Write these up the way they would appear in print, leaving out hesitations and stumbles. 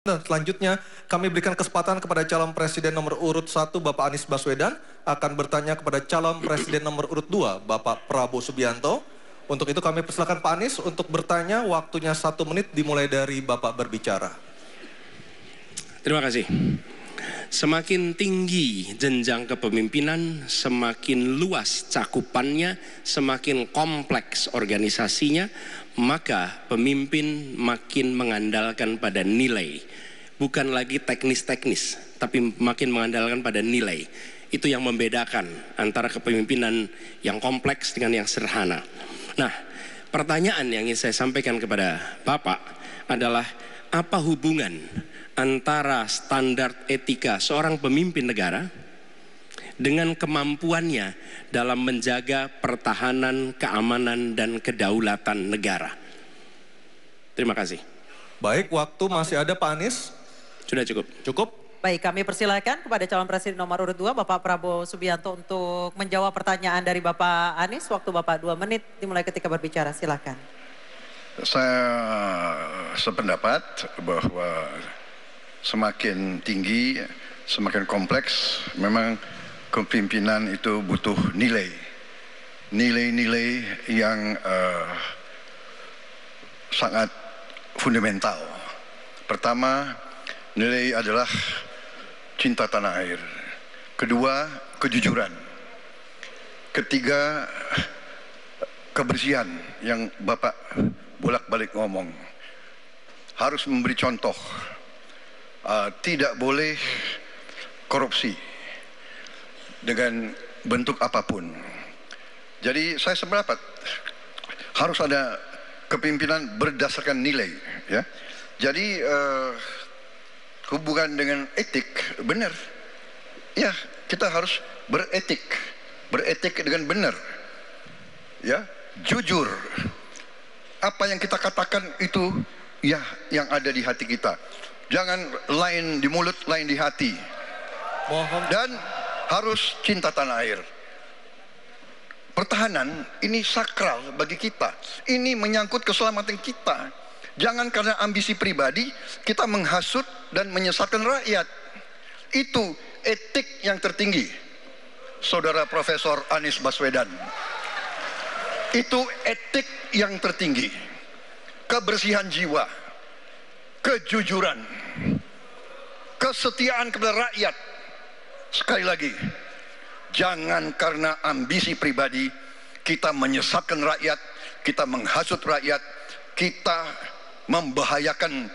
Dan selanjutnya kami berikan kesempatan kepada calon presiden nomor urut 1 Bapak Anies Baswedan akan bertanya kepada calon presiden nomor urut 2 Bapak Prabowo Subianto. Untuk itu kami persilakan Pak Anies untuk bertanya, waktunya 1 menit dimulai dari Bapak berbicara. Terima kasih. Semakin tinggi jenjang kepemimpinan, semakin luas cakupannya, semakin kompleks organisasinya, maka pemimpin makin mengandalkan pada nilai. Bukan lagi teknis-teknis, tapi makin mengandalkan pada nilai. Itu yang membedakan antara kepemimpinan yang kompleks dengan yang sederhana. Nah, pertanyaan yang ingin saya sampaikan kepada Bapak adalah apa hubungan antara standar etika seorang pemimpin negara dengan kemampuannya dalam menjaga pertahanan, keamanan, dan kedaulatan negara. Terima kasih. Baik, waktu masih ada Pak Anies. Sudah cukup. Cukup. Baik, kami persilakan kepada calon presiden nomor urut 2 Bapak Prabowo Subianto untuk menjawab pertanyaan dari Bapak Anies. Waktu Bapak 2 menit dimulai ketika berbicara, silakan. Saya sependapat bahwa semakin tinggi, semakin kompleks, memang kepemimpinan itu butuh nilai. Nilai-nilai yang sangat fundamental. Pertama, nilai adalah cinta tanah air. Kedua, kejujuran. Ketiga, kebersihan yang Bapak bolak-balik ngomong. Harus memberi contoh. Tidak boleh korupsi dengan bentuk apapun. Jadi saya sependapat harus ada kepemimpinan berdasarkan nilai, ya. Jadi hubungan dengan etik benar. Ya, kita harus beretik dengan benar. Ya, jujur. Apa yang kita katakan itu ya yang ada di hati kita. Jangan lain di mulut, lain di hati. Dan harus cinta tanah air. Pertahanan ini sakral bagi kita. Ini menyangkut keselamatan kita. Jangan karena ambisi pribadi kita menghasut dan menyesatkan rakyat. Itu etik yang tertinggi, Saudara Profesor Anies Baswedan. Itu etik yang tertinggi. Kebersihan jiwa, kejujuran, kesetiaan kepada rakyat. Sekali lagi, jangan karena ambisi pribadi kita menyesatkan rakyat, kita menghasut rakyat, kita membahayakan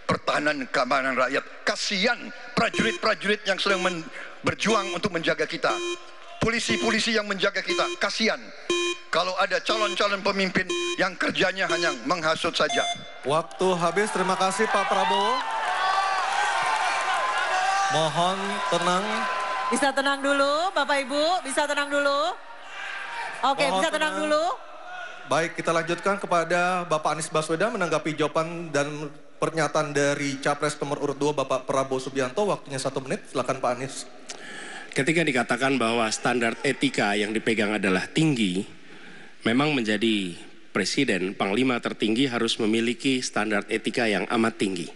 pertahanan keamanan rakyat. Kasihan prajurit-prajurit yang sedang berjuang untuk menjaga kita, polisi-polisi yang menjaga kita. Kasihan kalau ada calon-calon pemimpin yang kerjanya hanya menghasut saja. Waktu habis, terima kasih Pak Prabowo. Mohon tenang. Bisa tenang dulu, Bapak Ibu, bisa tenang dulu. Oke, bisa tenang dulu. Baik, kita lanjutkan kepada Bapak Anies Baswedan menanggapi jawaban dan pernyataan dari Capres nomor urut 2 Bapak Prabowo Subianto. Waktunya 1 menit, silakan Pak Anies. Ketika dikatakan bahwa standar etika yang dipegang adalah tinggi, memang menjadi presiden, panglima tertinggi harus memiliki standar etika yang amat tinggi.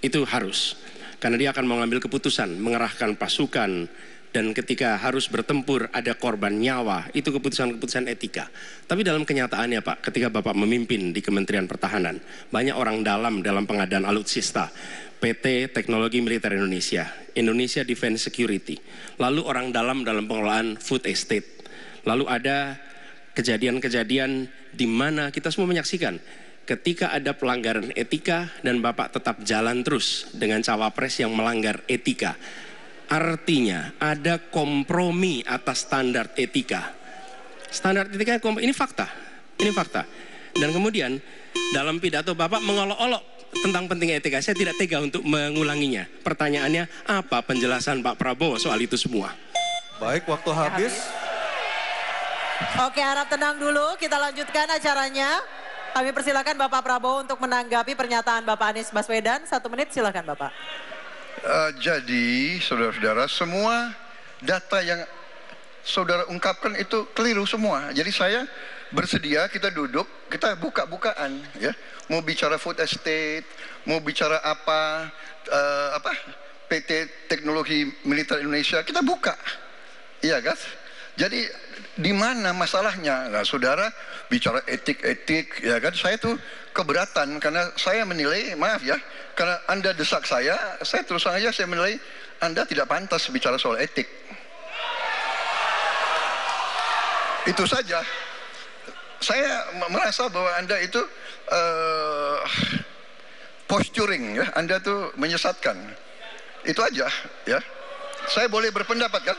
Itu harus. Karena dia akan mengambil keputusan, mengerahkan pasukan, dan ketika harus bertempur ada korban nyawa, itu keputusan-keputusan etika. Tapi dalam kenyataannya Pak, ketika Bapak memimpin di Kementerian Pertahanan, banyak orang dalam pengadaan alutsista, PT Teknologi Militer Indonesia, Indonesia Defense Security, lalu orang dalam pengelolaan food estate, lalu ada kejadian-kejadian di mana kita semua menyaksikan ketika ada pelanggaran etika dan Bapak tetap jalan terus dengan cawapres yang melanggar etika. Artinya ada kompromi atas standar etika. Standar etika ini fakta. Ini fakta. Dan kemudian dalam pidato Bapak mengolok-olok tentang pentingnya etika. Saya tidak tega untuk mengulanginya. Pertanyaannya, apa penjelasan Pak Prabowo soal itu semua? Baik, waktu habis. Oke, harap tenang dulu. Kita lanjutkan acaranya. Kami persilakan Bapak Prabowo untuk menanggapi pernyataan Bapak Anies Baswedan. 1 menit, silakan Bapak. Jadi, saudara-saudara, semua data yang saudara ungkapkan itu keliru semua. Jadi saya bersedia kita duduk, kita buka-bukaan ya. Mau bicara food estate, mau bicara apa PT Teknologi Militer Indonesia, kita buka. Iya kan? Jadi di mana masalahnya? Nah, saudara bicara etik-etik, ya kan? Saya tuh keberatan karena saya menilai, maaf ya, karena Anda desak saya terus terang aja saya menilai Anda tidak pantas bicara soal etik. Itu saja. Saya merasa bahwa Anda itu posturing ya, Anda tuh menyesatkan. Itu aja ya. Saya boleh berpendapat kan?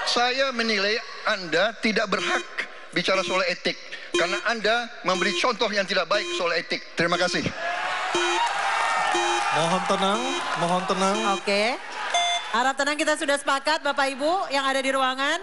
Saya menilai Anda tidak berhak bicara soal etik karena Anda memberi contoh yang tidak baik soal etik. Terima kasih. Mohon tenang, mohon tenang. Oke. Harap tenang, kita sudah sepakat Bapak Ibu yang ada di ruangan.